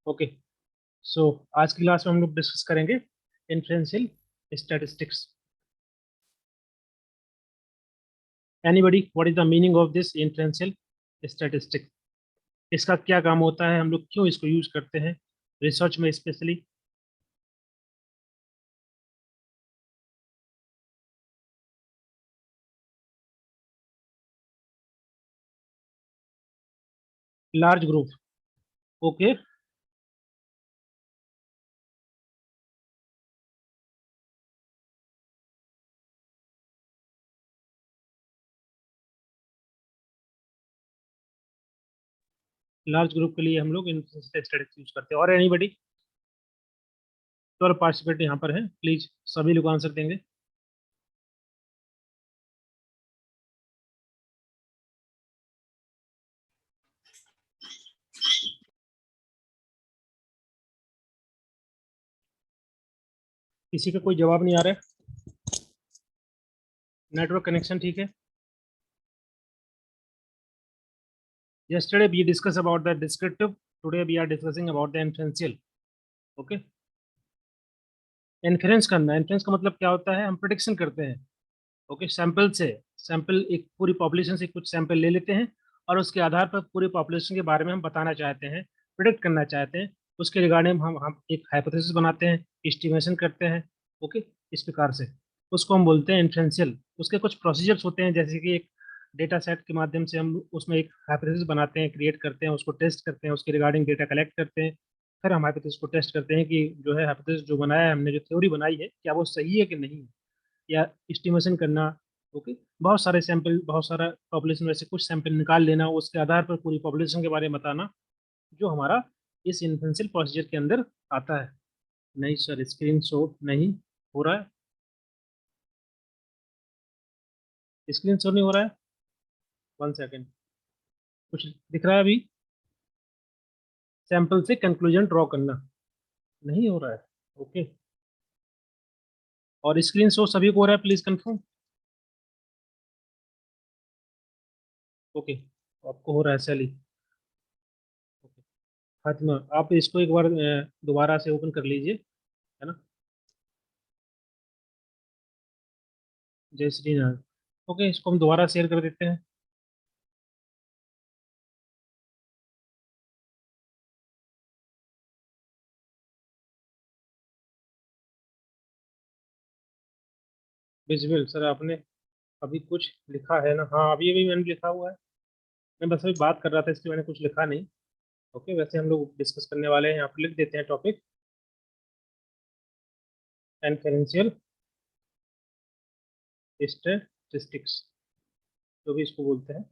Okay, सो आज की class में हम लोग डिस्कस करेंगे inferential statistics. Anybody, what is the meaning of this inferential statistics? इसका क्या काम होता है, हम लोग क्यों इसको यूज करते हैं रिसर्च में specially? Large group, okay. Large group के लिए हम लोग इन्फ्रेंशियल स्टैटिस्टिक्स यूज करते हैं। और एनीबॉडी, तो पार्टिसिपेंट यहाँ पर है, प्लीज सभी लोग आंसर देंगे। किसी का कोई जवाब नहीं आ रहा है? नेटवर्क कनेक्शन ठीक है? yesterday we discussed about the descriptive, today we are discussing about the inferential. okay, inference करना, इन्फ्रेंस का मतलब क्या होता है? हम प्रिडिक्शन करते हैं। ओके, सैंपल से, सैंपल एक पूरी पॉपुलेशन से कुछ सैंपल ले लेते हैं और उसके आधार पर पूरी पॉपुलेशन के बारे में हम बताना चाहते हैं, प्रिडिक्ट करना चाहते हैं। उसके रिगार्डिंग हम एक हाइपोथेसिस बनाते हैं, एस्टिमेशन करते हैं। ओके, इस प्रकार से उसको हम बोलते हैं इन्फ्रेंशियल। उसके कुछ प्रोसीजर्स होते हैं, जैसे कि एक डेटा सेट के माध्यम से हम उसमें एक हाइपोथेसिस बनाते हैं, क्रिएट करते हैं, उसको टेस्ट करते हैं, उसके रिगार्डिंग डेटा कलेक्ट करते हैं। फिर हम हाइपोथेसिस को टेस्ट करते हैं कि जो है हाइपोथेसिस जो बनाया है हमने, जो थ्योरी बनाई है, क्या वो सही है कि नहीं है, या एस्टिमेशन करना। ओके, बहुत सारे सैंपल, बहुत सारा पॉपुलेशन में से कुछ सैंपल निकाल लेना, उसके आधार पर पूरी पॉपुलेशन के बारे में बताना, जो हमारा इस इन्फ्रेंशियल प्रोसीजर के अंदर आता है। नहीं सर, स्क्रीन शो नहीं हो रहा है। स्क्रीन शो नहीं हो रहा है, 1 सेकेंड। कुछ दिख रहा है अभी? सैंपल से कंक्लूजन ड्रॉ करना नहीं हो रहा है। ओके, और स्क्रीन शो सभी को हो रहा है? Please confirm. ओके, आपको हो रहा है सैली? ओके, फातिमा, आप इसको एक बार दोबारा से ओपन कर लीजिए, है ना? जय श्री राम। ओके, इसको हम दोबारा शेयर कर देते हैं। विजुअल सर, आपने अभी कुछ लिखा है ना? हाँ, अभी अभी मैंने लिखा हुआ है। मैं बस अभी बात कर रहा था, इसलिए मैंने कुछ लिखा नहीं। ओके, वैसे हम लोग डिस्कस करने वाले हैं, यहाँ पर लिख देते हैं टॉपिक इन्फेरेंशियल स्टैटिस्टिक्स, जो भी इसको बोलते हैं।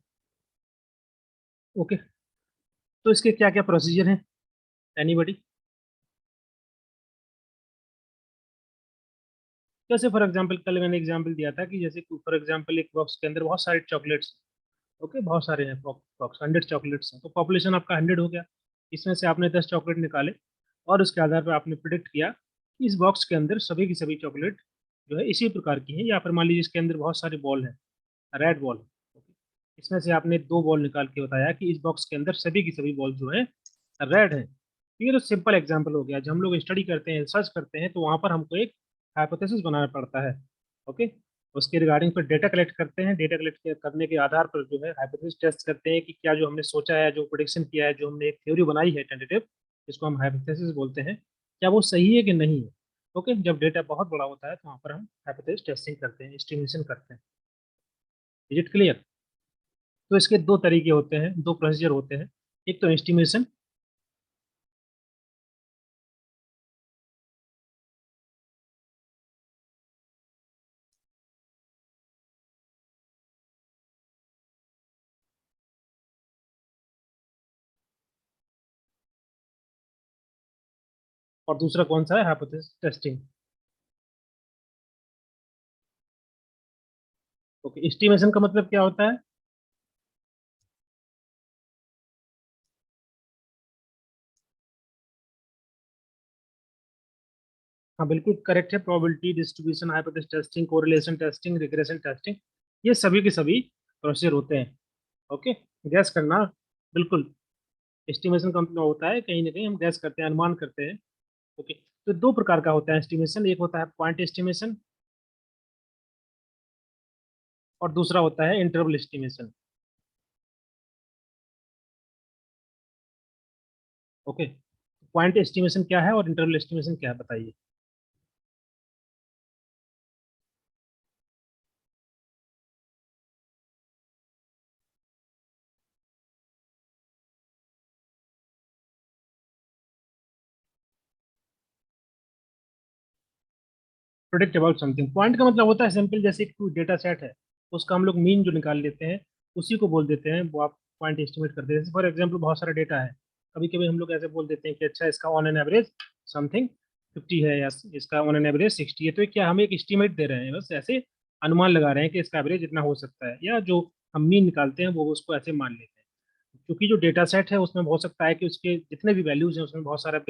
ओके, तो इसके क्या क्या प्रोसीजर हैं? एनीबडी? जैसे फॉर एग्जांपल, कल मैंने एग्जांपल दिया था कि जैसे फॉर एग्जांपल एक बॉक्स के अंदर बहुत सारे चॉकलेट्स। ओके, बहुत सारे हैं, बॉक्स 100 चॉकलेट्स हैं, तो पॉपुलेशन आपका 100 हो गया। इसमें से आपने 10 चॉकलेट निकाले और उसके आधार पर आपने प्रिडिक्ट किया कि इस बॉक्स के अंदर सभी की सभी चॉकलेट जो है इसी प्रकार की है, या फिर मान लीजिए इसके अंदर बहुत सारे बॉल हैं, रेड बॉल। ओके, इसमें से आपने 2 बॉल निकाल के बताया कि इस बॉक्स के अंदर सभी की सभी बॉल जो है रेड है। ये तो सिंपल एग्जाम्पल हो गया। जब हम लोग स्टडी करते हैं, रिसर्च करते हैं, तो वहां पर हमको एक हाइपोथेसिस बनाना पड़ता है। ओके, उसके रिगार्डिंग फिर डेटा कलेक्ट करते हैं, डेटा कलेक्ट करने के आधार पर जो है हाइपोथेसिस टेस्ट करते हैं कि क्या जो हमने सोचा है, जो प्रोडिक्शन किया है, जो हमने एक थ्योरी बनाई है टेंटेटिव, जिसको हम हाइपोथेसिस बोलते हैं, क्या वो सही है कि नहीं है। ओके, जब डेटा बहुत बड़ा होता है तो वहाँ पर हम हाइपोथेसिस टेस्टिंग करते हैं, एस्टिमेशन करते हैं। Is it clear? तो इसके दो तरीके होते हैं, दो प्रोसीजर होते हैं। एक तो एस्टिमेशन, और दूसरा कौन सा है? Hypothesis testing. ओके, एस्टिमेशन का मतलब क्या होता है? हाँ बिल्कुल करेक्ट है। Probability distribution, hypothesis testing, correlation testing, regression testing, ये सभी के सभी प्रोसीजर होते हैं। ओके, गैस करना, बिल्कुल। एस्टिमेशन का मतलब होता है कहीं ना कहीं हम गैस करते हैं, अनुमान करते हैं। ओके, तो दो प्रकार का होता है एस्टिमेशन, एक होता है पॉइंट एस्टिमेशन और दूसरा होता है interval estimation. Okay, point estimation क्या है और इंटरवल एस्टिमेशन क्या है, बताइए। प्रोडिक्ट अबाउट समथिंग, पॉइंट का मतलब होता है सिंपल, जैसे कोई डेटा सेट है, उसका हम लोग मीन जो निकाल लेते हैं उसी को बोल देते हैं, वो आप पॉइंट एस्टिमेट करते हैं। जैसे फॉर एग्जाम्पल बहुत सारा डेटा है, कभी कभी हम लोग ऐसे बोल देते हैं कि अच्छा इसका ऑन एन एवरेज समथिंग 50 है या इसका ऑन एन एवरेज 60 है, तो ये क्या हम एक एस्टिमेट दे रहे हैं, बस ऐसे अनुमान लगा रहे हैं कि इसका एवरेज इतना हो सकता है, या जो हम मीन निकालते हैं वो उसको ऐसे मान लेते हैं। क्योंकि जो डेटा सेट है उसमें हो सकता है कि उसके जितने भी वैल्यूज हैं उसमें बहुत सारा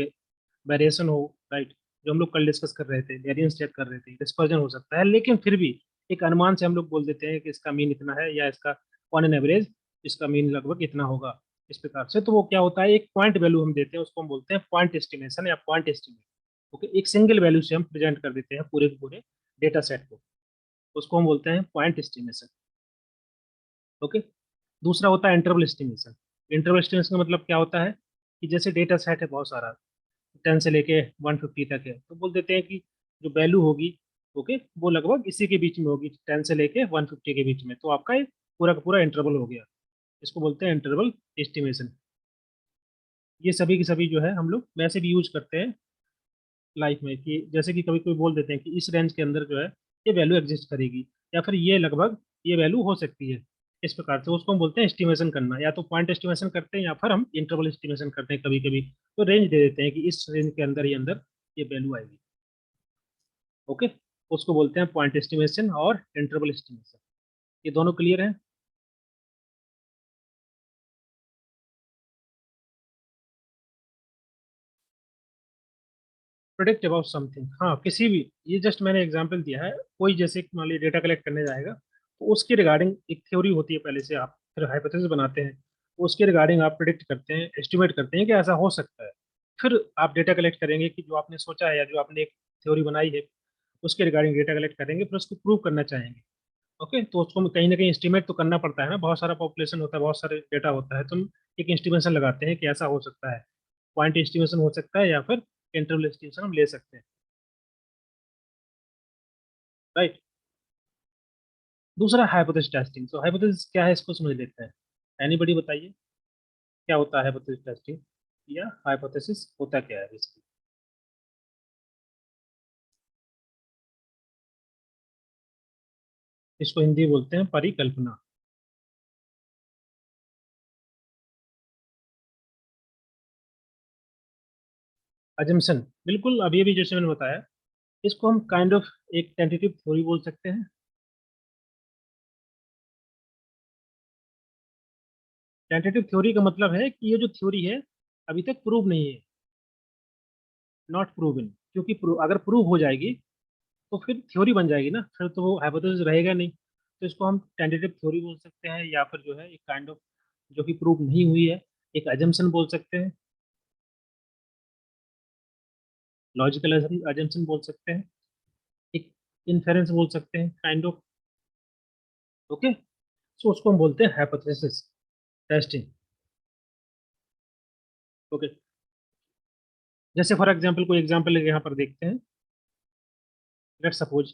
वेरिएशन हो, राइट। जो हम लोग कल डिस्कस कर रहे थे, वेरिएंस चेक कर रहे थे, डिस्पर्जन हो सकता है, लेकिन फिर भी एक अनुमान से हम लोग बोल देते हैं कि इसका मीन इतना है, या इसका ऑन एन एवरेज इसका मीन लगभग इतना होगा, इस प्रकार से। तो वो क्या होता है, एक पॉइंट वैल्यू हम देते हैं, उसको हम बोलते हैं पॉइंट एस्टिमेशन या पॉइंट एस्टिमेट। ओके, एक सिंगल वैल्यू से हम प्रेजेंट कर देते हैं पूरे के पूरे डेटा सेट को, उसको हम बोलते हैं पॉइंट एस्टिमेशन। ओके, दूसरा होता है इंटरवल एस्टिमेशन। इंटरवल एस्टिमेशन का मतलब क्या होता है कि जैसे डेटा सेट है बहुत सारा, 10 से लेके 150 तक है, तो बोल देते हैं कि जो वैल्यू होगी, ओके, वो लगभग इसी के बीच में होगी, 10 से लेके 150 के बीच में, तो आपका एक पूरा का पूरा इंटरवल हो गया। इसको बोलते हैं इंटरवल एस्टिमेशन। ये सभी की सभी जो है हम लोग वैसे भी यूज करते हैं लाइफ में, कि जैसे कि कभी कोई बोल देते हैं कि इस रेंज के अंदर जो है ये वैल्यू एग्जिस्ट करेगी, या फिर ये लगभग ये वैल्यू हो सकती है, इस प्रकार से उसको हम बोलते हैं एस्टिमेशन करना। या तो पॉइंट एस्टिमेशन करते हैं या फिर हम इंटरवल एस्टिमेशन करते हैं, कभी कभी तो रेंज दे देते हैं कि इस रेंज के अंदर ही अंदर ये वैल्यू आएगी। ओके, उसको बोलते हैं पॉइंट एस्टिमेशन और इंटरवल एस्टिमेशन। ये दोनों क्लियर है। प्रोडिक्ट अबाउट समथिंग, हाँ किसी भी, ये जस्ट मैंने एग्जांपल दिया है, कोई जैसे मान लीजिए डेटा कलेक्ट करने जाएगा, तो उसके रिगार्डिंग एक थ्योरी होती है पहले से, आप फिर हाइपोथेसिस बनाते हैं, उसके रिगार्डिंग आप प्रिडिक्ट करते हैं, एस्टिमेट करते हैं कि ऐसा हो सकता है। फिर आप डेटा कलेक्ट करेंगे कि जो आपने सोचा है या जो आपने एक थ्योरी बनाई है उसके रिगार्डिंग डेटा कलेक्ट करेंगे, फिर उसको प्रूव करना चाहेंगे। ओके, तो उसको कहीं ना कहीं एस्टिमेट तो करना पड़ता है ना, बहुत सारा पॉपुलेशन होता है, बहुत सारे डेटा होता है, तो हम एक एस्टिमेशन लगाते हैं कि ऐसा हो सकता है, पॉइंट एस्टिमेशन हो सकता है या फिर इंटरवल एस्टिमेशन हम ले सकते हैं, राइट। दूसरा हाइपोथेसिस टेस्टिंग, तो हाइपोथेसिस क्या है इसको समझ लेते हैं। एनीबॉडी बताइए क्या होता है हाइपोथेसिस टेस्टिंग, या हाइपोथेसिस होता क्या है इसकी। इसको हिंदी बोलते हैं परिकल्पना। अजम्पशन, बिल्कुल, अभी अभी जैसे मैंने बताया, इसको हम काइंड ऑफ एक टेंटेटिव थ्योरी बोल सकते हैं। टेंटेटिव थ्योरी का मतलब है कि ये जो थ्योरी है अभी तक प्रूव नहीं है, नॉट प्रूवन, क्योंकि अगर प्रूव हो जाएगी तो फिर थ्योरी बन जाएगी ना, फिर तो वो हाइपोथेसिस रहेगा नहीं। तो इसको हम टेंटेटिव थ्योरी बोल सकते हैं, या फिर जो है एक काइंड ऑफ जो कि प्रूव नहीं हुई है, एक अजम्पशन बोल सकते हैं, लॉजिकल अजम्पशन बोल सकते हैं, एक इन्फेरेंस बोल सकते हैं काइंड ऑफ। ओके, सो उसको हम बोलते हैं हाइपोथेसिस टेस्टिंग। ओके, जैसे फॉर एग्जांपल कोई एग्जांपल यहाँ पर देखते हैं। लेट्स सपोज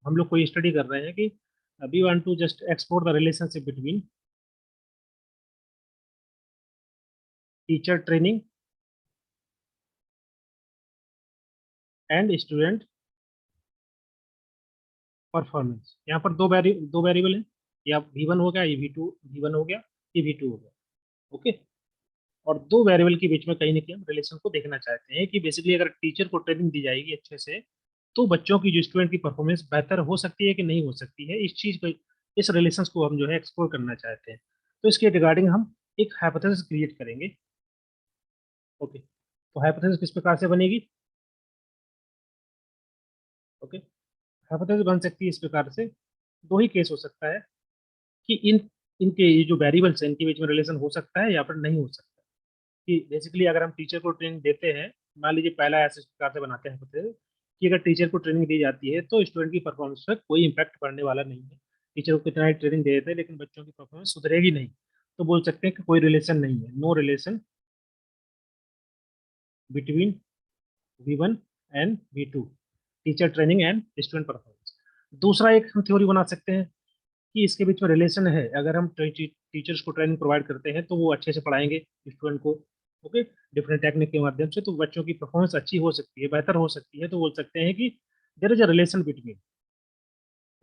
हम लोग कोई स्टडी कर रहे हैं कि we want to just explore the relationship between teacher training and student performance. यहाँ पर दो वेरिएबल है, या V1 हो गया, ये V1 हो गया, ये V2 हो गया। ओके, और दो वेरिएबल के बीच में कहीं ना कहीं हम रिलेशन को देखना चाहते हैं कि बेसिकली अगर टीचर को ट्रेनिंग दी जाएगी अच्छे से, तो बच्चों की जो स्टूडेंट की परफॉर्मेंस बेहतर हो सकती है कि नहीं हो सकती है, इस चीज को, इस रिलेशन को हम जो है एक्सप्लोर करना चाहते हैं। तो इसके रिगार्डिंग हम एक हाइपोथेसिस क्रिएट करेंगे। ओके, तो हाइपोथेसिस किस प्रकार से बनेगी। ओके, हाइपोथेसिस बन सकती है इस प्रकार से, दो ही केस हो सकता है कि इनके ये जो वेरिएबल्स हैं इनके बीच में रिलेशन हो सकता है या फिर नहीं हो सकता। कि बेसिकली अगर हम टीचर को ट्रेनिंग देते हैं, मान लीजिए पहला ऐसे प्रकार से बनाते हैं hypothesis कि अगर टीचर को ट्रेनिंग दी जाती है तो स्टूडेंट की परफॉर्मेंस पर कोई इम्पैक्ट पड़ने वाला नहीं है। टीचर को कितना ही ट्रेनिंग दे देते हैं लेकिन बच्चों की परफॉर्मेंस सुधरेगी नहीं, तो बोल सकते हैं कि कोई रिलेशन नहीं है, no relation between V1 and V2, teacher training and student performance. दूसरा एक हम थ्योरी बना सकते हैं कि इसके बीच में रिलेशन है, अगर हम टीचर्स को ट्रेनिंग प्रोवाइड करते हैं तो वो अच्छे से पढ़ाएंगे स्टूडेंट को, ओके, डिफरेंट टेक्निक के माध्यम से, तो बच्चों की परफॉर्मेंस अच्छी हो सकती है, बेहतर हो सकती है, तो बोल सकते हैं कि there is a relation between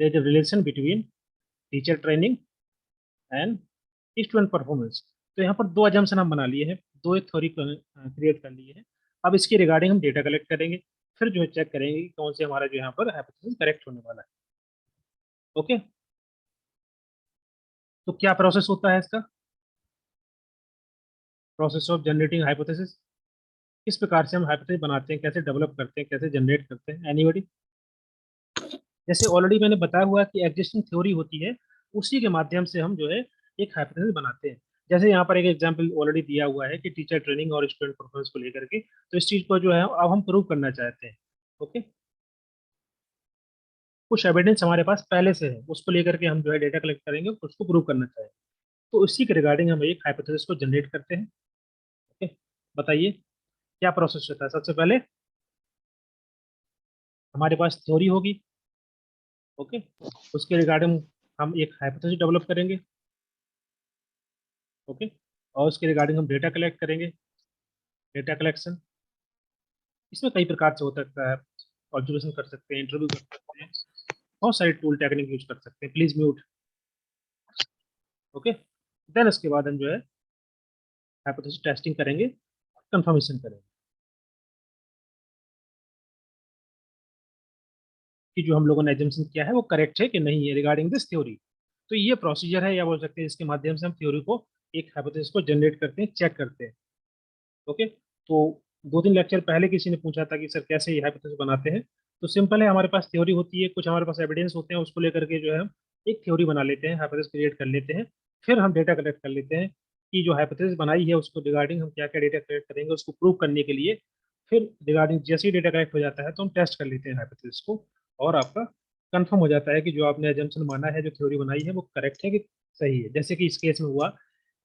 there is a relation between teacher training and student performance. तो यहाँ पर दो अजम्पशन हम बना लिए हैं, दो एक थ्योरी क्रिएट कर लिए हैं। अब इसके रिगार्डिंग हम डेटा कलेक्ट करेंगे, फिर जो है चेक करेंगे कि कौन से हमारा जो यहाँ पर हाइपोथेसिस करेक्ट होने वाला है। ओके, तो क्या प्रोसेस होता है इसका, प्रोसेस ऑफ जनरेटिंग हाइपोथेसिस, किस प्रकार से हम हाइपोथेसिस बनाते हैं, कैसे डेवलप करते हैं, कैसे जनरेट करते हैं, एनीबॉडी? जैसे ऑलरेडी मैंने बताया हुआ है कि एग्जिस्टिंग थ्योरी होती है, उसी के माध्यम से हम जो है एक हाइपोथेसिस बनाते हैं। जैसे यहाँ पर एक एग्जांपल ऑलरेडी दिया हुआ है कि टीचर ट्रेनिंग और स्टूडेंट परफॉर्मेंस को लेकर के, तो इस चीज को जो है अब हम प्रूव करना चाहते हैं। ओके, कुछ एविडेंस हमारे पास पहले से है, उसको लेकर के हम जो है डेटा कलेक्ट करेंगे, उसको प्रूव करना चाहेंगे, तो उसी के रिगार्डिंग हम एक हाइपोथेसिस को जनरेट करते हैं। ओके, बताइए क्या प्रोसेस होता है। सबसे पहले हमारे पास थ्योरी होगी, ओके, उसके रिगार्डिंग हम एक हाइपोथेसिस डेवलप करेंगे, ओके, और उसके रिगार्डिंग हम डेटा कलेक्ट करेंगे, डेटा कलेक्शन इसमें कई प्रकार से हो सकता है, ऑब्जर्वेशन कर सकते हैं, इंटरव्यू कर सकते हैं, बहुत सारे टूल टेक्निक यूज कर सकते हैं, प्लीज म्यूट। ओके, देन उसके बाद हम जो है हाइपोथेसिस टेस्टिंग करेंगे, कंफर्मेशन करेंगे कि जो हम लोगों ने एजम्पशन किया है वो करेक्ट है कि नहीं है रिगार्डिंग दिस थ्योरी। तो ये प्रोसीजर है, या बोल सकते हैं इसके माध्यम से हम थ्योरी को, एक हाइपोथेसिस को जनरेट करते हैं, चेक करते हैं। ओके, तो दो तीन लेक्चर पहले किसी ने पूछा था कि सर कैसे ये हाइपोथेसिस बनाते हैं, तो सिंपल है, हमारे पास थ्योरी होती है, कुछ हमारे पास एविडेंस होते हैं, उसको लेकर के जो है हम एक थ्योरी बना लेते हैं, हाइपोथेसिस क्रिएट कर लेते हैं, फिर हम डेटा कलेक्ट कर लेते हैं कि जो हाइपोथेसिस बनाई है उसको रिगार्डिंग हम क्या क्या डेटा कलेक्ट करेंगे उसको प्रूव करने के लिए। फिर रिगार्डिंग जैसे ही डेटा कलेक्ट हो जाता है तो हम टेस्ट कर लेते हैं हाइपोथेसिस को, और आपका कंफर्म हो जाता है कि जो आपने एजम्पशन माना है, जो थ्योरी बनाई है वो करेक्ट है कि सही है। जैसे कि इस केस में हुआ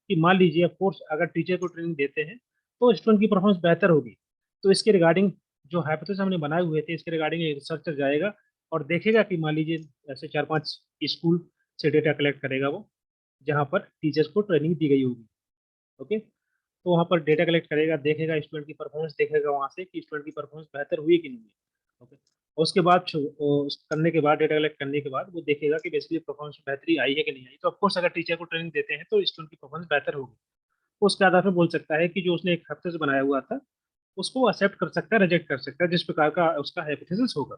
कि मान लीजिए ऑफ कोर्स अगर टीचर को ट्रेनिंग देते हैं तो स्टूडेंट की परफॉर्मेंस बेहतर होगी, तो इसके रिगार्डिंग जो हाइपोथेसिस हमने बनाए हुए थे इसके रिगार्डिंग एक रिसर्चर जाएगा और देखेगा कि मान लीजिए ऐसे चार पांच स्कूल से डेटा कलेक्ट करेगा वो, जहाँ पर टीचर्स को ट्रेनिंग दी गई होगी। ओके, तो वहाँ पर डेटा कलेक्ट करेगा, देखेगा स्टूडेंट की परफॉर्मेंस, देखेगा वहाँ से कि स्टूडेंट की परफॉर्मेंस बेहतर हुई कि नहीं है। ओके, और उसके बाद करने के बाद, डेटा कलेक्ट करने के बाद वो देखेगा कि बेसिकली परफॉर्मेंस बेहतरी आई है कि नहीं आई, तो ऑफकोर्स अगर टीचर को ट्रेनिंग देते हैं तो स्टूडेंट की परफॉर्मेंस बेहतर होगी। उसके आधार पर बोल सकता है कि जो उसने एक हाइपोथेसिस बनाया हुआ था उसको एक्सेप्ट कर सकता है, रिजेक्ट कर सकता है, जिस प्रकार का उसका हाइपोथेसिस होगा।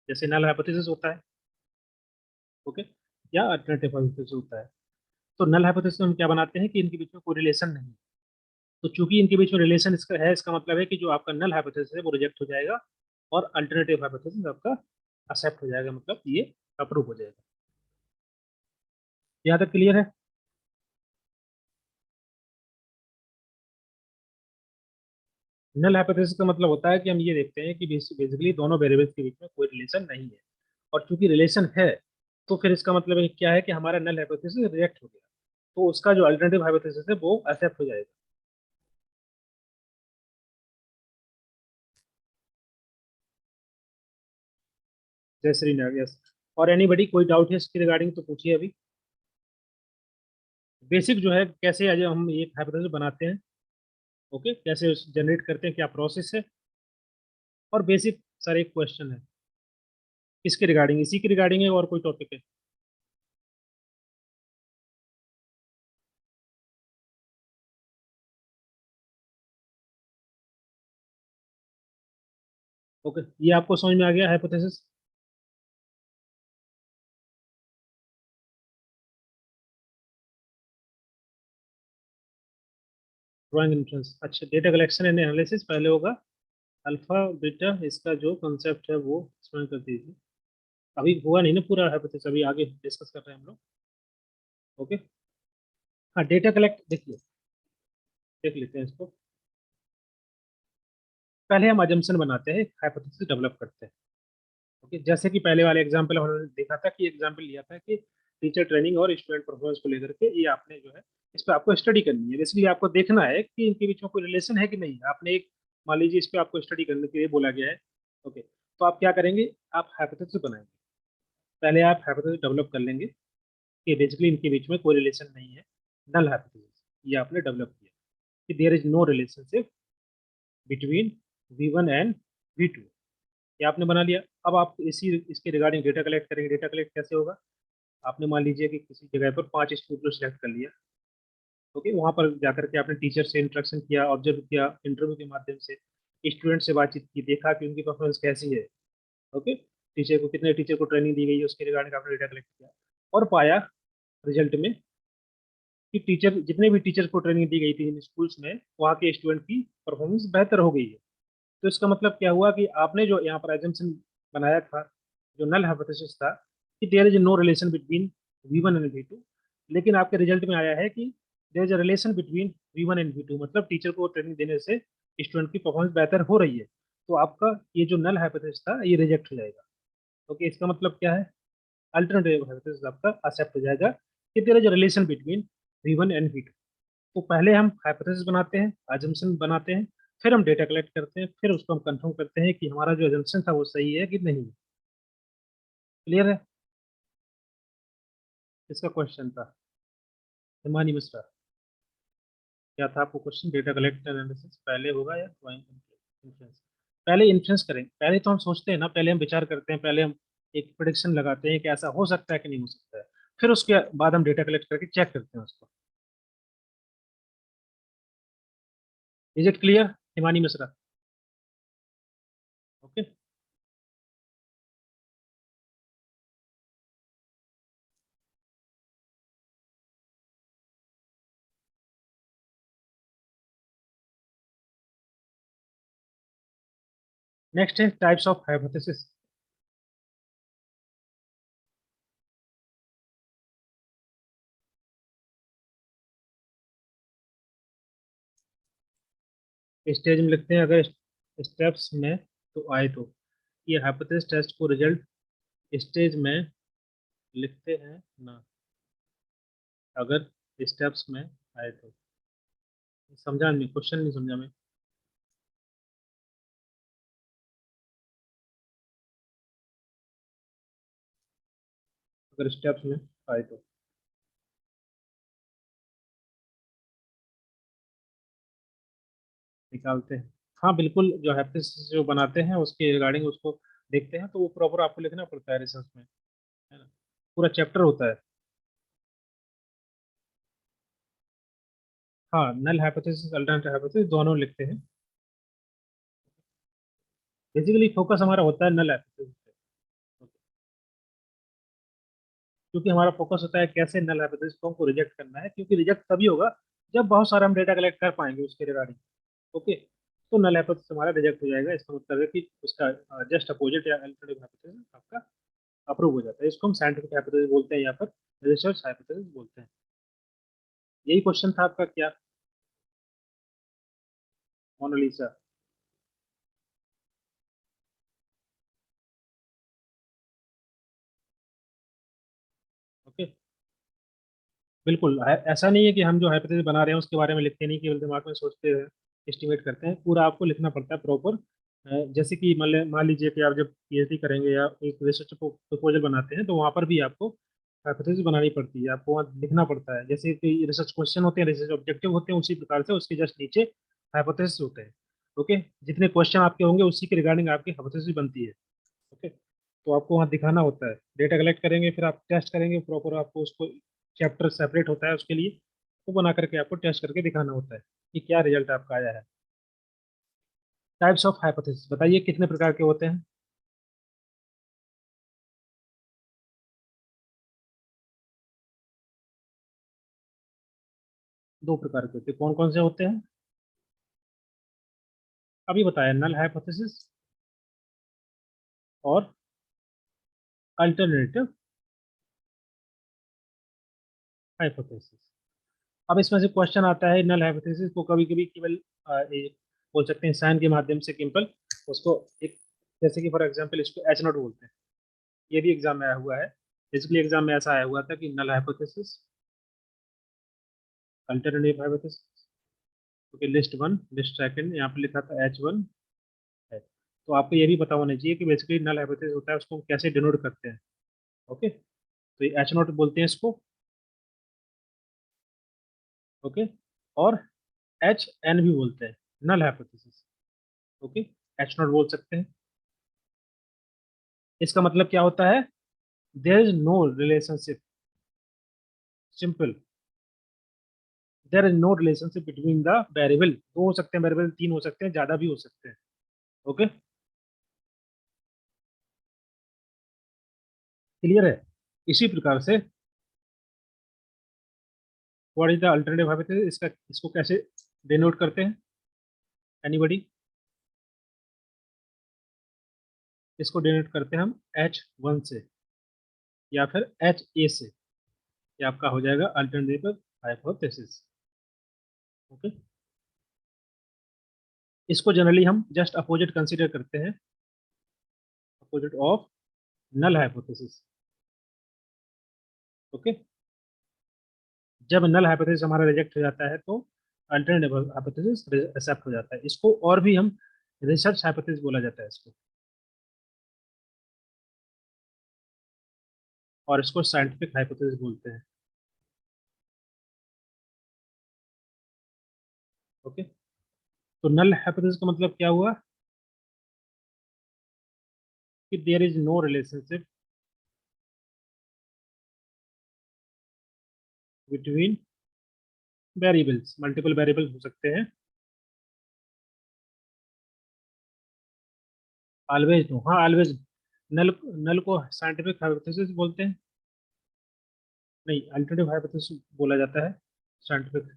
जैसे नल हाइपोथेसिस होता है, ओके, या अल्टरनेटिव हाइपोथेसिस होता है। तो नल हाइपोथेसिस में हम क्या बनाते हैं कि इनके बीच में कोई रिलेशन नहीं है, तो चूंकि इनके बीच में रिलेशन इसका है, इसका मतलब है कि जो आपका नल हाइपोथेसिस है वो रिजेक्ट हो जाएगा और अल्टरनेटिव हाइपोथेसिस आपका एक्सेप्ट हो जाएगा, मतलब ये अप्रूव हो जाएगा। यहाँ तक क्लियर है? नल हाइपोथेसिस का मतलब होता है कि हम ये देखते हैं कि बेसिकली दोनों वेरिएबल्स के बीच में कोई रिलेशन नहीं है, और चूंकि रिलेशन है तो फिर इसका मतलब क्या है कि हमारा नल हाइपोथेसिस रिजेक्ट हो गया, तो उसका जो अल्टरनेटिव हाइपोथेसिस है वो एक्सेप्ट हो जाएगा। जय श्री नाग, यस। और एनीबडी कोई डाउट है इसके रिगार्डिंग तो पूछिए अभी। बेसिक जो है कैसे आज हम एक हाइपोथेसिस बनाते हैं, ओके, कैसे जनरेट करते हैं, क्या प्रोसेस है, और बेसिक सारे क्वेश्चन है इसके रिगार्डिंग, इसी के रिगार्डिंग है और कोई टॉपिक है? ओके, ये आपको समझ में आ गया हाइपोथेसिस? ड्राइंग इंट्रेंस, अच्छा, डेटा कलेक्शन एंड एनालिसिस पहले होगा, अल्फा बीटा इसका जो कंसेप्ट है वो एक्सप्लेन कर दीजिए। अभी हुआ नहीं ना पूरा हाइपोथेसिस, अभी आगे डिस्कस कर रहे हैं हम लोग। ओके, हाँ, डेटा कलेक्ट देखिए, देख लेते हैं इसको। पहले हम अजम्पशन बनाते हैं, हाइपोथेसिस डेवलप करते हैं। ओके, जैसे कि पहले वाले एग्जांपल हमने देखा था कि एग्जांपल लिया था कि टीचर ट्रेनिंग और स्टूडेंट परफॉर्मेंस को लेकर के ये आपने जो है इस पे आपको स्टडी करनी है, इसलिए आपको देखना है कि इनके बीच में कोई रिलेशन है कि नहीं। आपने एक, मान लीजिए इस पे आपको स्टडी करने के लिए बोला गया है। ओके, तो आप क्या करेंगे, आप हाइपोथेसिस बनाएंगे। पहले आप हाइपोथेसिस डेवलप कर लेंगे कि बेसिकली इनके बीच में कोई रिलेशन नहीं है, नल हाइपोथेसिस ये आपने डेवलप किया कि there is no relationship between V1 and V2, ये आपने बना लिया। अब आप इसी इसके रिगार्डिंग डेटा कलेक्ट करेंगे। डेटा कलेक्ट कैसे होगा, आपने मान लीजिए कि किसी जगह पर 5 स्टूडेंट को सिलेक्ट कर लिया। ओके, वहां पर जाकर के आपने टीचर से इंटरेक्शन किया, ऑब्जर्व किया, इंटरव्यू के माध्यम से स्टूडेंट से बातचीत की, देखा कि उनकी परफॉर्मेंस कैसी है। ओके, टीचर को कितने टीचर को ट्रेनिंग दी गई है उसके रिगार्डिंग आपने डेटा कलेक्ट किया और पाया रिजल्ट में कि टीचर, जितने भी टीचर को ट्रेनिंग दी गई थी इन स्कूल्स में, वहाँ के स्टूडेंट की परफॉर्मेंस बेहतर हो गई है। तो इसका मतलब क्या हुआ कि आपने जो यहाँ पर एजम्पशन बनाया था, जो नल हाइपोथेसिस था कि there is no relation between V1 and V2, लेकिन आपके रिजल्ट में आया है कि there is a relation between V1 and V2, मतलब टीचर को ट्रेनिंग देने से स्टूडेंट की परफॉर्मेंस बेहतर हो रही है। तो आपका ये जो नल हाइपोथेसिस था ये रिजेक्ट हो जाएगा। ओके, इसका मतलब क्या है, अल्टरनेटिव हाइपोथेसिस आपका एक्सेप्ट हो जाएगा कि there is a relation between V1 and V2। तो पहले हम हाइपोथेसिस बनाते हैं, अजम्पशन बनाते हैं, फिर हम डेटा कलेक्ट करते हैं, फिर उसको हम कंफर्म करते हैं कि हमारा जो अजम्पशन था वो सही है कि नहीं। क्लियर है? इसका क्वेश्चन था हिमानी मिश्रा, क्या था आपको क्वेश्चन, डेटा कलेक्ट एनालिसिस पहले होगा या इन्फ्लुएंस? पहले इन्फ्लुएंस करें, पहले तो हम सोचते हैं ना, पहले हम विचार करते हैं, पहले हम एक प्रोडिक्शन लगाते हैं कि ऐसा हो सकता है कि नहीं हो सकता है, फिर उसके बाद हम डेटा कलेक्ट करके चेक करते हैं उसको। Is it clear Himani Mishra? Okay, next है टाइप्स ऑफ हाइपोथेसिस। स्टेज में लिखते हैं, अगर स्टेप्स में तो आए तो, ये हाइपोथेसिस टेस्ट को रिजल्ट स्टेज में लिखते हैं ना, अगर स्टेप्स में आए तो। समझा नहीं, क्वेश्चन नहीं समझा मैं। अगर स्टेप्स में आए तो निकालते हैं। हाँ बिल्कुल, जो हाइपोथेसिस जो बनाते हैं उसके रिगार्डिंग उसको देखते हैं, तो वो प्रॉपर आपको लिखना पड़ता है रिसर्च में, है ना, पूरा चैप्टर होता है। हाँ, नल हाइपोथेसिस अल्टरनेटिव हाइपोथेसिस दोनों लिखते हैं। बेसिकली फोकस हमारा होता है नल हाइपोथेसिस पे, क्योंकि हमारा फोकस होता है कैसे नल हाइपोथेसिस को हमको रिजेक्ट करना है, क्योंकि रिजेक्ट तभी होगा जब बहुत सारा हम डेटा कलेक्ट कर पाएंगे उसके रिगार्डिंग। ओके, तो नल हाइपोथेसिस हमारा रिजेक्ट हो जाएगा, इसका मतलब है कि उसका जस्ट अपोजिट या अल्टरनेटिव हाइपोथेसिस आपका अप्रूव हो जाता है। इसको हम साइंटिफिक हाइपोथेसिस बोलते हैं या फिर रिसर्च हाइपोथेसिस बोलते हैं। यही क्वेश्चन था आपका क्या, मोनालिसा? ओके, बिल्कुल ऐसा नहीं है कि हम जो हाइपोथेसिस बना रहे हैं उसके बारे में लिखते नहीं, केवल दिमाग में सोचते हैं, एस्टिमेट करते हैं, पूरा आपको लिखना पड़ता है प्रॉपर। जैसे कि मान लीजिए कि आप जब PhD करेंगे या एक रिसर्च प्रपोजल बनाते हैं, तो वहाँ पर भी आपको हाइपोथेसिस बनानी पड़ती है, आपको वहाँ लिखना पड़ता है। जैसे कि रिसर्च क्वेश्चन होते हैं, रिसर्च ऑब्जेक्टिव होते हैं, उसी प्रकार से उसके जस्ट नीचे हाइपोथेसिस होते हैं। ओके, जितने क्वेश्चन आपके होंगे उसी के रिगार्डिंग आपकी हाइपोथेसिस बनती है। ओके, तो आपको वहाँ दिखाना होता है, डेटा कलेक्ट करेंगे, फिर आप टेस्ट करेंगे प्रॉपर, आपको उसको चैप्टर सेपरेट होता है उसके लिए, वो बना करके आपको टेस्ट करके दिखाना होता है कि क्या रिजल्ट आपका आया है। टाइप्स ऑफ हाइपोथेसिस बताइए कितने प्रकार के होते हैं? दो प्रकार के होते हैं, कौन कौन से होते हैं? अभी बताया, नल हाइपोथेसिस और अल्टरनेटिव हाइपोथेसिस। अब इसमें से क्वेश्चन आता है, नल हाइपोथेसिस को कभी कभी केवल बोल सकते हैं साइन के माध्यम से सिंपल उसको एक, जैसे कि फॉर एग्जांपल इसको एच नॉट बोलते हैं। ये भी एग्जाम में आया हुआ है, बेसिकली एग्जाम में ऐसा आया हुआ था कि null hypothesis, alternative hypothesis, okay, list one list second, यहाँ पे लिखा था एच वन है। तो आपको ये भी पता होना चाहिए कि बेसिकली नल हाइपोथेसिस होता है उसको हम कैसे डिनोट करते हैं। ओके, तो ये एच नॉट बोलते हैं इसको। ओके, और एच एन भी बोलते हैं, null hypothesis. Okay, H not बोल सकते हैं। इसका मतलब क्या होता है, there is no relationship, simple, there is no relationship between the variable. दो हो सकते हैं वेरिएबल, तीन हो सकते हैं, ज्यादा भी हो सकते हैं। ओके, क्लियर है। इसी प्रकार से what is the alternative hypothesis, इसका इसको कैसे डिनोट करते हैं, एनीबॉडी? इसको डिनोट करते हैं हम एच वन से या फिर एच ए से। ये आपका हो जाएगा अल्टरनेटिव हाइपोथेसिस। ओके, इसको जनरली हम जस्ट अपोजिट कंसीडर करते हैं, opposite of null hypothesis. Okay, जब नल हाइपोथेसिस हमारा रिजेक्ट हो जाता है तो अल्टरनेटिव हाइपोथेसिस एक्सेप्ट हो जाता है। इसको और भी हम रिसर्च हाइपोथेसिस बोला जाता है इसको, और इसको साइंटिफिक हाइपोथेसिस बोलते हैं। ओके, तो नल हाइपोथेसिस का मतलब क्या हुआ कि there is no relationship between variables, multiple variable हो सकते हैं। ऑलवेज नो, हाँ ऑलवेज। नल नल को साइंटिफिक हाइपोथेसिस बोलते हैं, नहीं अल्टरनेटिव हाइपोथेसिस बोला जाता है, scientific.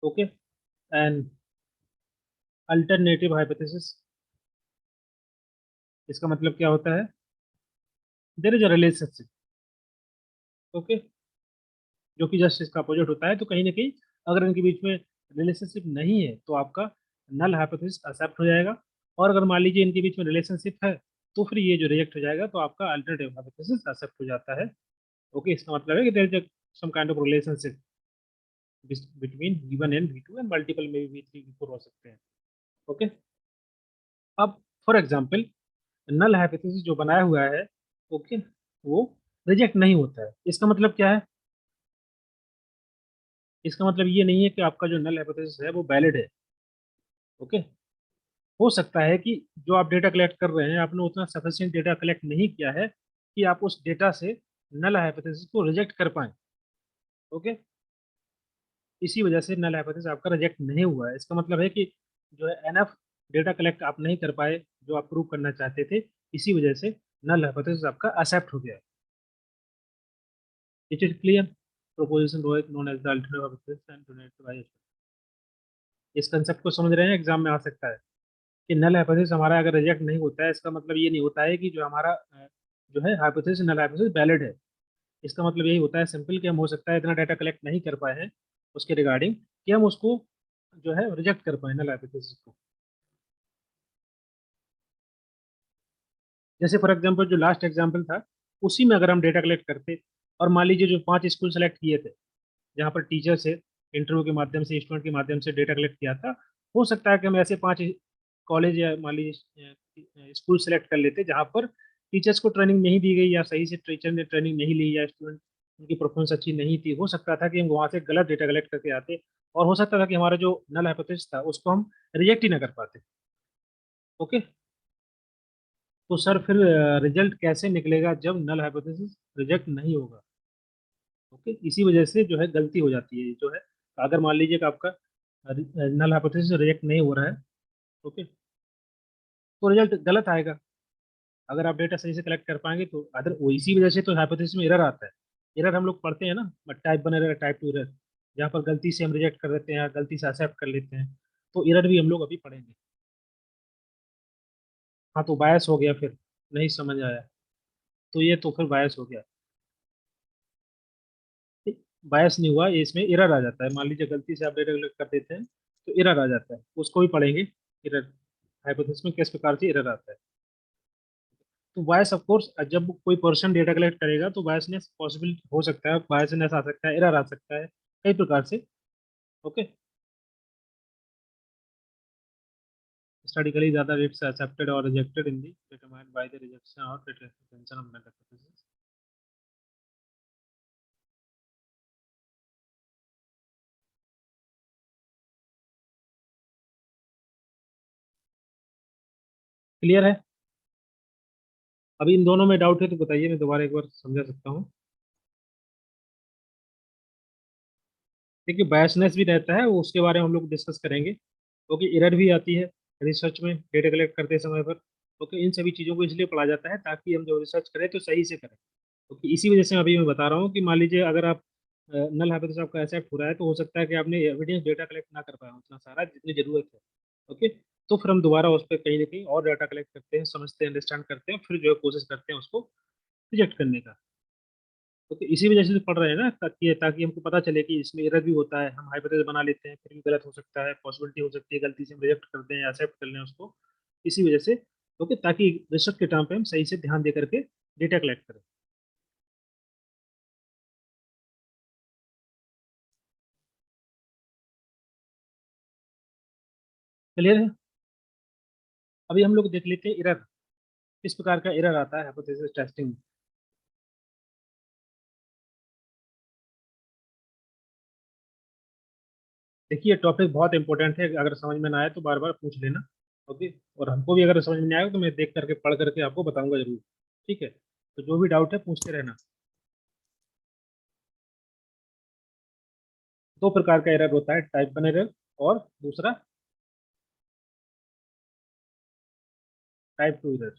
Okay, and alternative hypothesis, इसका मतलब क्या होता है, there is a relationship. Okay, जो कि जस्ट इसका अपोजिट होता है। तो कहीं ना कहीं अगर इनके बीच में रिलेशनशिप नहीं है तो आपका नल हाइपोथेसिस एक्सेप्ट हो जाएगा, और अगर मान लीजिए इनके बीच में रिलेशनशिप है तो फिर ये जो रिजेक्ट हो जाएगा, तो आपका अल्टरनेटिव हाइपोथेसिस एक्सेप्ट हो जाता है। ओके, इसका मतलब है कि there is some kind of relationship between V1 and V2 and multiple में भी V3 V4 हो सकते हैं। ओके, अब फॉर एग्जांपल नल हाइपोथेसिस जो बनाया हुआ है, ओके, वो रिजेक्ट नहीं होता है। इसका मतलब क्या है, इसका मतलब ये नहीं है कि आपका जो नल हाइपोथेसिस है वो वैलिड है। ओके, हो सकता है कि जो आप डेटा कलेक्ट कर रहे हैं आपने उतना सफिशिएंट डेटा कलेक्ट नहीं किया है कि आप उस डेटा से नल हाइपोथेसिस को रिजेक्ट कर पाए। ओके, इसी वजह से नल हाइपोथेसिस आपका रिजेक्ट नहीं हुआ है। इसका मतलब है कि जो है एनफ डेटा कलेक्ट आप नहीं कर पाए जो आप प्रूव करना चाहते थे, इसी वजह से नल हाइपोथेसिस आपका एक्सेप्ट हो गया। It is clear, proposition row known as the alternative hypothesis and denoted by. इस कंसेप्ट को समझ रहे हैं, एग्जाम में आ सकता है कि नल हाइपोथेसिस हमारा अगर रिजेक्ट नहीं होता है, इसका मतलब ये नहीं होता है कि जो हमारा जो है हाइपोथेसिस नल हाइपोथेसिस वैलिड है। इसका मतलब यही होता है सिंपल कि हम हो सकता है इतना डाटा कलेक्ट नहीं कर पाए हैं उसके रिगार्डिंग कि हम उसको जो है रिजेक्ट कर पाए नल हाइपोथेसिस को। जैसे फॉर एग्जांपल जो लास्ट एग्जांपल था, उसी में अगर हम डेटा कलेक्ट करते और मान लीजिए जो 5 स्कूल सेलेक्ट किए थे जहाँ पर टीचर से इंटरव्यू के माध्यम से स्टूडेंट के माध्यम से डेटा कलेक्ट किया था, हो सकता है कि हम ऐसे 5 कॉलेज या मान लीजिए स्कूल सेलेक्ट कर लेते जहाँ पर टीचर्स को ट्रेनिंग नहीं दी गई, या सही से टीचर ने ट्रेनिंग नहीं ली, या स्टूडेंट उनकी परफॉर्मेंस अच्छी नहीं थी। हो सकता था कि हम वहाँ से गलत डेटा कलेक्ट करके आते, और हो सकता था कि हमारा जो नल हाइपोथेसिस था उसको हम रिजेक्ट ही ना कर पाते। ओके, तो सर फिर रिजल्ट कैसे निकलेगा जब नल हाइपोथेसिस रिजेक्ट नहीं होगा? ओके, इसी वजह से जो है गलती हो जाती है जो है। अगर मान लीजिए कि आपका नल हाइपोथेसिस रिजेक्ट नहीं हो रहा है, ओके, तो रिजल्ट गलत आएगा। अगर आप डेटा सही से कलेक्ट कर पाएंगे तो अदर, वो इसी वजह से तो हाइपोथेसिस में एरर आता है। एरर हम लोग पढ़ते हैं ना, type one error, type two error, जहाँ पर गलती से हम रिजेक्ट कर देते हैं या गलती से एक्सेप्ट कर लेते हैं, तो एरर भी हम लोग अभी पढ़ेंगे। हाँ, तो बायस हो गया फिर, नहीं समझ आया, तो ये तो फिर बायस हो गया। बायस नहीं हुआ, ये इसमें एरर आ जाता है। मान लीजिए गलती से आप डेटा कलेक्ट कर देते हैं तो एरर आ जाता है, उसको भी पढ़ेंगे। एरर हाइपोथेसिस में किस प्रकार से एरर आता है। तो बायस ऑफ कोर्स, जब कोई पर्सन डेटा कलेक्ट करेगा तो बायसनेस पॉसिबल हो सकता है, बायसनेस आ सकता है, एरर आ सकता है कई प्रकार से। ओके, स्टैटिकली ज्यादा रेट्स एक्सेप्टेड और rejected in the determined by the rejection और retention of null hypothesis. Clear है? अभी इन दोनों में डाउट है तो बताइए, मैं दोबारा एक बार समझा सकता हूँ। देखिए बायसनेस भी रहता है, वो उसके बारे में हम लोग डिस्कस करेंगे, क्योंकि एरर भी आती है रिसर्च में डेटा कलेक्ट करते समय पर। ओके, इन सभी चीज़ों को इसलिए पढ़ा जाता है ताकि हम जब रिसर्च करें तो सही से करें। ओके, इसी वजह से अभी मैं बता रहा हूँ कि मान लीजिए अगर आप नल हाइपोथेसिस आपका एक्सेप्ट हो रहा है तो हो सकता है कि आपने एविडेंस डेटा कलेक्ट ना कर पाए उतना सारा जितनी जरूरत है। ओके, तो फिर हम दोबारा उस पर कहीं ना कहीं और डाटा कलेक्ट करते हैं, समझते हैं, अंडरस्टैंड करते हैं, फिर जो है कोशिश करते हैं उसको रिजेक्ट करने का। तो इसी वजह से तो पढ़ रहे हैं ना, ताकि ताकि हमको पता चले कि इसमें एरर भी होता है, हम हाइपोथेसिस बना लेते हैं फिर भी गलत हो सकता है, पॉसिबिलिटी हो सकती है गलती से हम रिजेक्ट कर दें या एक्सेप्ट कर लें उसको। इसी वजह से ओके, ताकि रिसर्च के टाइम पे हम सही से ध्यान दे करके डेटा कलेक्ट करें। क्लियर है? अभी हम लोग देख लेते हैं एरर, किस प्रकार का एरर आता है हाइपोथेसिस टेस्टिंग में। देखिए टॉपिक बहुत इंपॉर्टेंट है, अगर समझ में ना आए तो बार बार पूछ लेना। ओके, और हमको भी अगर समझ में नहीं आएगा तो मैं देख करके पढ़ करके आपको बताऊंगा जरूर। ठीक है, तो जो भी डाउट है पूछते रहना। दो प्रकार का एरर होता है, टाइप वन एरर और दूसरा type two error.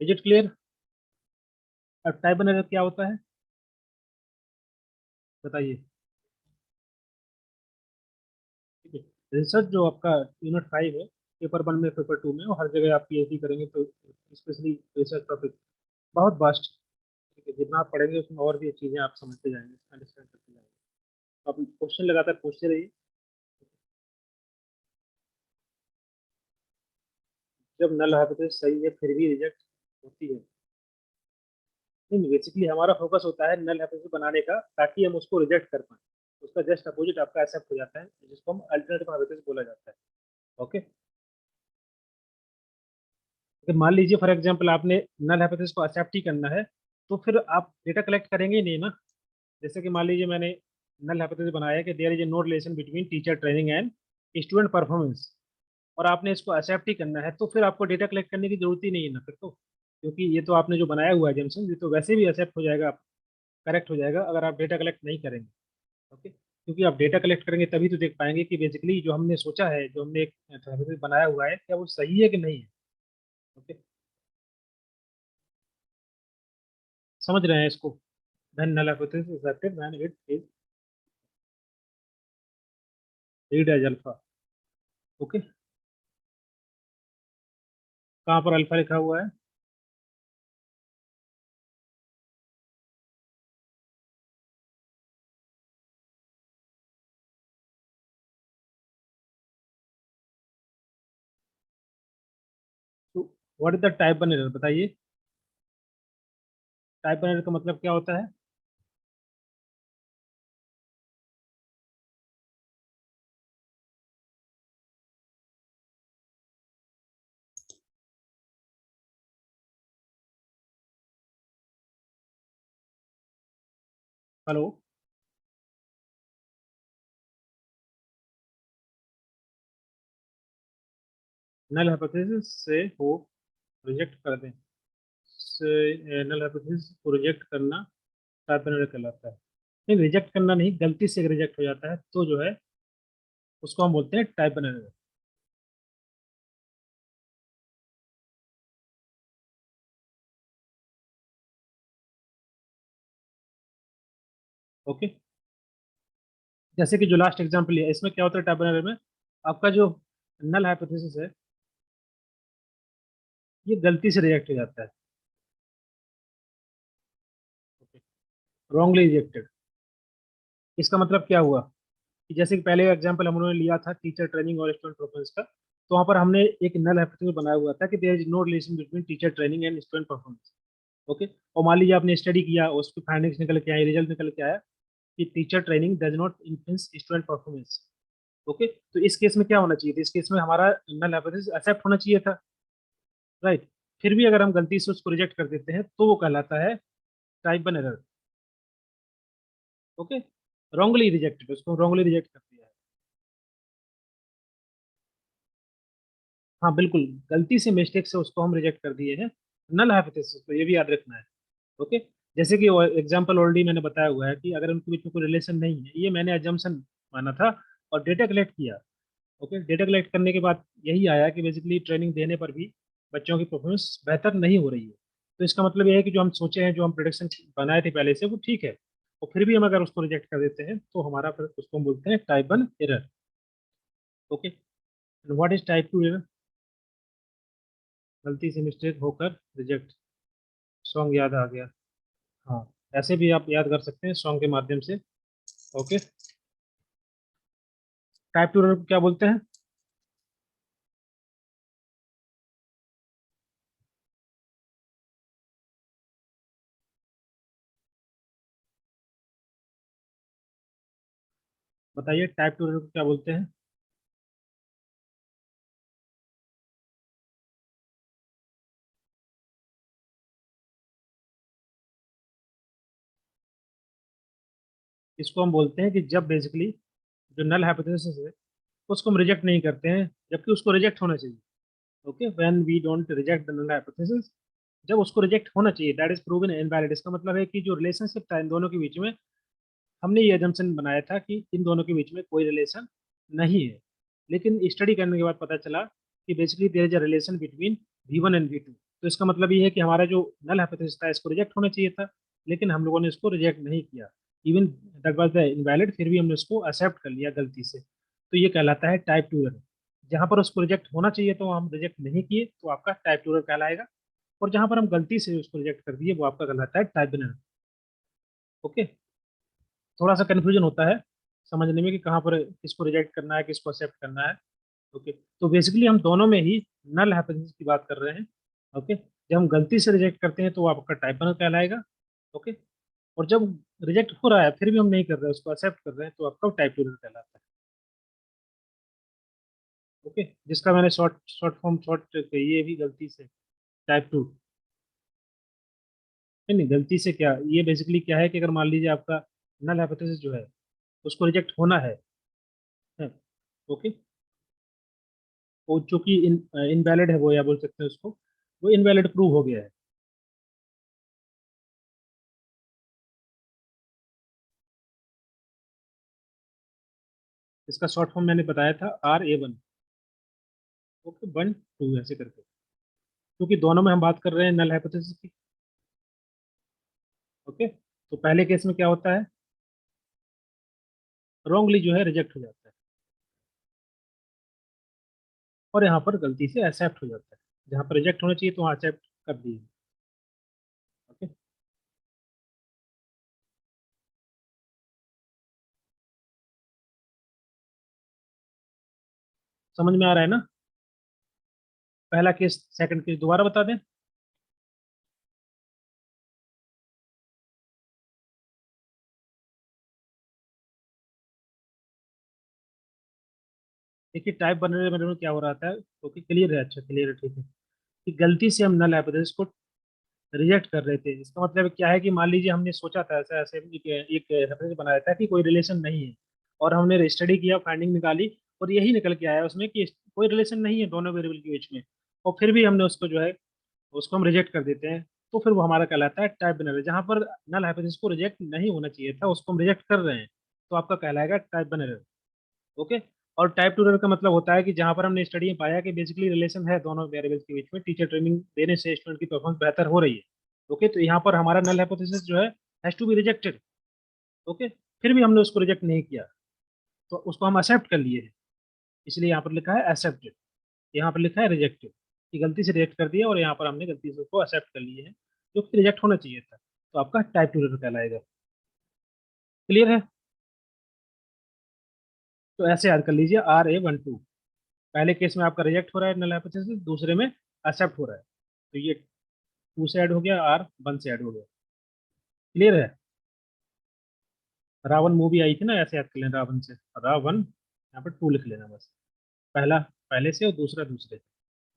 Is it clear? अब टाइप वन एरर क्या होता है बताइए। ठीक है, रिसर्च जो आपका यूनिट 5 है, पेपर 1 में पेपर 2 में, और हर जगह आप पीएचडी करेंगे तो स्पेशली रिसर्च टॉपिक बहुत वास्ट। ठीक है, जितना आप पढ़ेंगे उसमें और भी चीजें आप समझते जाएंगे, अंडरस्टैंड करते जाएंगे। तो आप क्वेश्चन लगातार पूछते रहिए। जब नल हाइपोथेसिस सही है फिर भी रिजेक्ट होती है, नहीं बेसिकली हमारा फोकस होता है नल हाइपोथेसिस बनाने का ताकि हम उसको रिजेक्ट कर पाए। उसका जस्ट अपोजिट आपका एक्सेप्ट हो जाता है, जिसको हम अल्टरनेटिव हाइपोथेसिस बोला जाता है। ओके, अगर मान लीजिए फॉर एग्जांपल आपने नल हाइपोथेसिस को एक्सेप्ट ही करना है, तो फिर आप डेटा कलेक्ट करेंगे ही नहीं ना। जैसे कि मान लीजिए मैंने नल हाइपोथेसिस बनाया है कि there is a no relation between teacher training and student performance, और आपने इसको एक्सेप्ट ही करना है, तो फिर आपको डेटा कलेक्ट करने की जरूरत ही नहीं है ना फिर तो, क्योंकि ये तो आपने जो बनाया हुआ है जंक्शन, ये तो वैसे भी एक्सेप्ट हो जाएगा, करेक्ट हो जाएगा अगर आप डेटा कलेक्ट नहीं करेंगे। ओके, क्योंकि आप डेटा कलेक्ट करेंगे तभी तो देख पाएंगे कि बेसिकली जो हमने सोचा है, जो हमने एक hypothesis बनाया हुआ है, क्या वो सही है कि नहीं है। ओके, समझ रहे हैं इसको? then null hypothesis is accepted when it is read as alpha। Okay, कहाँ पर अल्फा लिखा हुआ है? तो what is the type one error बताइए। टाइप वन एरर का मतलब क्या होता है? हेलो? नल हाइपोथेसिस से हो रिजेक्ट कर दें, से नल हाइपोथेसिस को रिजेक्ट करना टाइप वन एरर कहलाता है। नहीं, रिजेक्ट करना नहीं, गलती से रिजेक्ट हो जाता है तो जो है उसको हम बोलते हैं टाइप वन एरर। ओके, जैसे कि जो लास्ट एग्जांपल है इसमें क्या होता है टाइप वन एरर में, आपका जो नल हाइपोथेसिस है ये गलती से रिजेक्ट हो जाता है। ओके, रॉन्गली रिजेक्टेड, इसका मतलब क्या हुआ कि जैसे कि पहले एग्जांपल हम लोगों ने लिया था टीचर ट्रेनिंग और स्टूडेंट परफॉर्मेंस का, तो वहाँ पर हमने एक नल हाइपोथेसिस बनाया हुआ था कि there is no relation between teacher training and student performance. Okay, और मान लीजिए आपने स्टडी किया, उस पर फाइंडिंग्स निकल के आए, रिजल्ट निकल के आया कि teacher training does not influence student performance. Okay, तो इस केस में क्या होना चाहिए था? इस केस में हमारा नल हाइपोथेसिस एक्सेप्ट होना चाहिए था, राइट। फिर भी अगर हम गलती से उसको रिजेक्ट कर देते हैं तो वो कहलाता है type one error. Okay, wrongly rejected, उसको रॉन्गली रिजेक्ट कर दिया है। हाँ बिल्कुल, गलती से मिस्टेक से उसको हम रिजेक्ट कर दिए हैं नल हाइपोथेसिस को, ये भी याद रखना है। ओके, जैसे कि एग्जांपल ऑलरेडी मैंने बताया हुआ है कि अगर उनके बीच में कोई रिलेशन नहीं है, ये मैंने अजम्पशन माना था और डेटा कलेक्ट किया। ओके, डेटा कलेक्ट करने के बाद यही आया कि बेसिकली ट्रेनिंग देने पर भी बच्चों की परफॉर्मेंस बेहतर नहीं हो रही है। तो इसका मतलब ये है कि जो हम सोचे हैं, जो हम प्रोडिक्शन बनाए थे पहले से, वो ठीक है, और फिर भी हम अगर उसको रिजेक्ट कर देते हैं तो हमारा फिर उसको हम बोलते हैं type one error. Okay, what is type two error? गलती से मिस्टेक होकर रिजेक्ट। सॉन्ग याद आ गया। हाँ, ऐसे भी आप याद कर सकते हैं सॉन्ग के माध्यम से। ओके, टाइप टू एरर को क्या बोलते हैं? बताइए, टाइप टू एरर को क्या बोलते हैं? इसको हम बोलते हैं कि जब बेसिकली जो नल हाइपोथेसिस है उसको हम रिजेक्ट नहीं करते हैं, जबकि उसको रिजेक्ट होना चाहिए। Okay, when we don't reject the null hypothesis, जब उसको रिजेक्ट होना चाहिए, दैट इज प्रूवन इनवैलिड। इसका मतलब है कि जो रिलेशनशिप था इन दोनों के बीच में, हमने ये एजम्पशन बनाया था कि इन दोनों के बीच में कोई रिलेशन नहीं है, लेकिन स्टडी करने के बाद पता चला कि basically there is a relation between V1 and V2। तो इसका मतलब ये है कि हमारा जो नल हाइपोथेसिस था इसको रिजेक्ट होना चाहिए था, लेकिन हम लोगों ने इसको रिजेक्ट नहीं किया। Even that was the invalid, फिर भी हमने उसको एक्सेप्ट कर लिया गलती से। तो ये कहलाता है टाइप टू एरर। जहां पर उसको रिजेक्ट होना चाहिए तो हम रिजेक्ट नहीं किए, तो आपका टाइप टू एरर कहलाएगा। और जहां पर हम गलती से उसको रिजेक्ट कर दिए, वो आपका कहलाता है टाइप एरर। ओके, थोड़ा सा कंफ्यूजन होता है समझने में कि कहाँ पर किसको रिजेक्ट करना है, किसको एक्सेप्ट करना है। ओके, तो बेसिकली हम दोनों में ही नल हाइपोथेसिस की बात कर रहे हैं। ओके, जब हम गलती से रिजेक्ट करते हैं तो वो आपका टाइपनल कहलाएगा। ओके, और जब रिजेक्ट हो रहा है फिर भी हम नहीं कर रहे हैं, उसको एक्सेप्ट कर रहे हैं, तो आपका टाइप टू कहलाता है। ओके, जिसका मैंने शॉर्ट शॉर्ट फॉर्म शॉर्ट कही है भी गलती से, टाइप टू। नहीं नहीं, गलती से क्या, ये बेसिकली क्या है कि अगर मान लीजिए आपका नल हाइपोथेसिस जो है उसको रिजेक्ट होना है। ओके, वो चूंकि इनवैलिड है वो, या बोल सकते हैं उसको, वो इनवैलिड प्रूव हो गया है। इसका शॉर्ट फॉर्म मैंने बताया था RA1। ओके, 1 2 ऐसे करके, क्योंकि दोनों में हम बात कर रहे हैं नल हाइपोथेसिस की। ओके, तो पहले केस में क्या होता है, रॉन्गली जो है रिजेक्ट हो जाता है, और यहाँ पर गलती से एक्सेप्ट हो जाता है। जहाँ पर रिजेक्ट होना चाहिए तो वहाँ एक्सेप्ट कर दिए। ओके, समझ में आ रहा है ना? पहला केस, सेकंड केस दोबारा बता दें। देखिए, टाइप बनने में क्या हो रहा था, ओके क्लियर है, अच्छा क्लियर है, ठीक है। कि गलती से हम नल हाइपोथेसिस को रिजेक्ट कर रहे थे। इसका मतलब क्या है कि मान लीजिए हमने सोचा था ऐसा, ऐसे एक रेफरेंस बनाया था कि कोई रिलेशन नहीं है, और हमने स्टडी किया, फाइंडिंग निकाली, और यही निकल के आया उसमें कि कोई रिलेशन नहीं है दोनों वेरिएबल के बीच में, और फिर भी हमने उसको जो है, उसको हम रिजेक्ट कर देते हैं, तो फिर वो हमारा कहलाता है टाइप बनर। जहाँ पर नल हाइपोथेसिस को रिजेक्ट नहीं होना चाहिए था उसको हम रिजेक्ट कर रहे हैं, तो आपका कहलाएगा टाइप बनर। ओके, और टाइप टू एरर का मतलब होता है कि जहां पर हमने स्टडी में पाया कि बेसिकली रिलेशन है दोनों वेरिएबल्स के बीच में, टीचर ट्रेनिंग देने से स्टूडेंट की परफॉर्मेंस बेहतर हो रही है। ओके, तो यहाँ पर हमारा नल हाइपोथेसिस जो है has to be rejected. Okay, फिर भी हमने उसको रिजेक्ट नहीं किया, तो उसको हम एक्सेप्ट कर लिए हैं, इसलिए यहाँ पर लिखा है एक्सेप्टेड, यहाँ पर लिखा है रिजेक्टेड, कि गलती से रिजेक्ट कर दिया और यहाँ पर हमने गलती से उसको एक्सेप्ट कर लिए हैं, जो कि रिजेक्ट होना चाहिए था। तो आपका टाइप टू एरर कहलाएगा। क्लियर है? तो ऐसे याद कर लीजिए RA12, पहले केस में आपका रिजेक्ट हो रहा है नल हाइपोथेसिस, दूसरे में एक्सेप्ट हो रहा है, तो ये 2 से ऐड हो गया, R1 से ऐड हो गया। क्लियर है? रावण मूवी आई थी ना, ऐसे याद कर लेना, रावण से रावण, यहाँ पर 2 लिख लेना बस। पहला पहले से और दूसरा दूसरे से।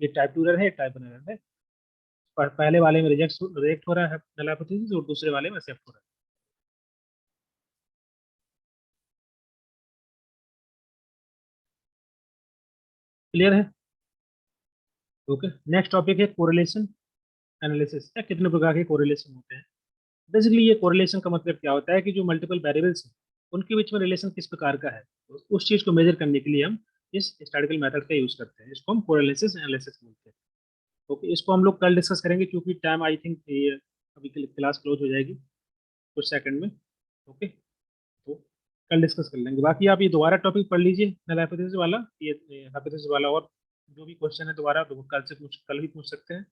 ये टाइप 2 एरर है, टाइप 1 एरर है। पहले वाले में रिजेक्ट हो रहा है नल हाइपोथेसिस, और दूसरे वाले में एक्सेप्ट हो रहा है। क्लियर है? ओके, नेक्स्ट टॉपिक है कोरिलेशन एनालिसिस, या कितने प्रकार के कोरिलेशन होते हैं। बेसिकली ये कोरिलेशन का मतलब क्या होता है कि जो मल्टीपल वेरिएबल्स हैं उनके बीच में रिलेशन किस प्रकार का है, तो उस चीज को मेजर करने के लिए हम इस स्टैटिस्टिकल मेथड का यूज करते हैं, इसको हम कोरिलेशन एनालिसिस बोलते हैं। ओके, इसको हम लोग कल डिस्कस करेंगे, क्योंकि टाइम आई थिंक ये अभी क्लास क्लोज हो जाएगी कुछ सेकंड में। ओके, तो कल डिस्कस कर लेंगे। बाकी आप ये दोबारा टॉपिक पढ़ लीजिए नल हाइपोथेसिस वाला, ये हाइपोथेसिस वाला, और जो भी क्वेश्चन है दोबारा तो कल से पूछ, कल भी पूछ सकते हैं।